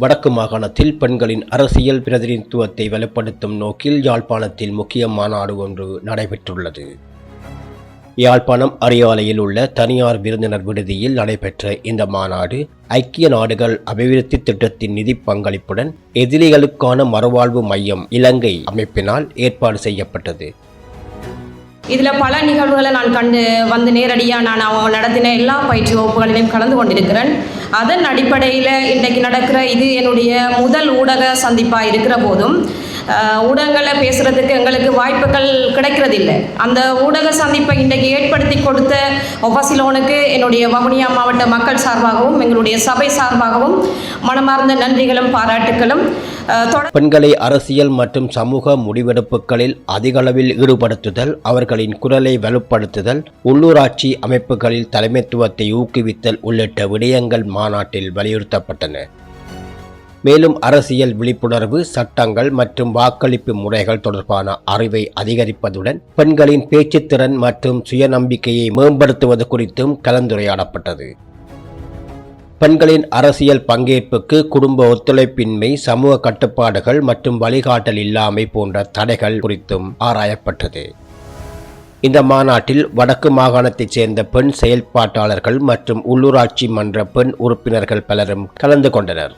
வடக்கு மாகாணத்தில் பெண்களின் அரசியல் பிரதிநிதித்துவத்தை வலுப்படுத்தும் நோக்கில் யாழ்ப்பாணத்தில் முக்கிய மாநாடு ஒன்று நடைபெற்றுள்ளது. யாழ்ப்பாணம் அரியாலையில் உள்ள தனியார் விருந்தினர் விடுதியில் நடைபெற்ற இந்த மாநாடு ஐக்கிய நாடுகள் அபிவிருத்தி திட்டத்தின் நிதி பங்களிப்புடன் எதிரிகளுக்கான மறுவாழ்வு மையம் இலங்கை அமைப்பினால் ஏற்பாடு செய்யப்பட்டது. இதில் பல நிகழ்வுகளை நான் வந்து நேரடியாக நான் அவங்க நடத்தின எல்லா பயிற்சி வகுப்புகளிலும் கலந்து கொண்டிருக்கிறேன். அதன் அடிப்படையில் இன்றைக்கு நடக்கிற இது என்னுடைய முதல் ஊடக சந்திப்பாக இருக்கிற போதும் ஊடகங்களை பேசுகிறதுக்கு எங்களுக்கு வாய்ப்புகள் கிடைக்கிறதில்லை. அந்த ஊடக சந்திப்பை இன்றைக்கு ஏற்படுத்தி கொடுத்த ஒஃபசிலோனுக்கு என்னுடைய வவுனியா மாவட்ட மக்கள் சார்பாகவும் எங்களுடைய சபை சார்பாகவும் மனமார்ந்த நன்றிகளும் பாராட்டுகளும். பெண்களை அரசியல் மற்றும் சமூக முடிவெடுப்புகளில் அதிகளவில் ஈடுபடுத்துதல், அவர்களின் குரலை வலுப்படுத்துதல், உள்ளூராட்சி அமைப்புகளில் தலைமைத்துவத்தை ஊக்குவித்தல் உள்ளிட்ட விடயங்கள் மாநாட்டில் வலியுறுத்தப்பட்டன. மேலும் அரசியல் விழிப்புணர்வு, சட்டங்கள் மற்றும் வாக்களிப்பு முறைகள் தொடர்பான அறிவை அதிகரிப்பதுடன் பெண்களின் பேச்சுத்திறன் மற்றும் சுயநம்பிக்கையை மேம்படுத்துவது குறித்தும் கலந்துரையாடப்பட்டது. பெண்களின் அரசியல் பங்கேற்புக்கு குடும்ப ஒத்துழைப்பின்மை, சமூக கட்டுப்பாடுகள் மற்றும் வழிகாட்டல் இல்லாமை போன்ற தடைகள் குறித்தும் ஆராயப்பட்டது. இந்த மாநாட்டில் வடக்கு மாகாணத்தைச் சேர்ந்த பெண் செயல்பாட்டாளர்கள் மற்றும் உள்ளூராட்சி மன்ற பெண் உறுப்பினர்கள் பலரும் கலந்து கொண்டனர்.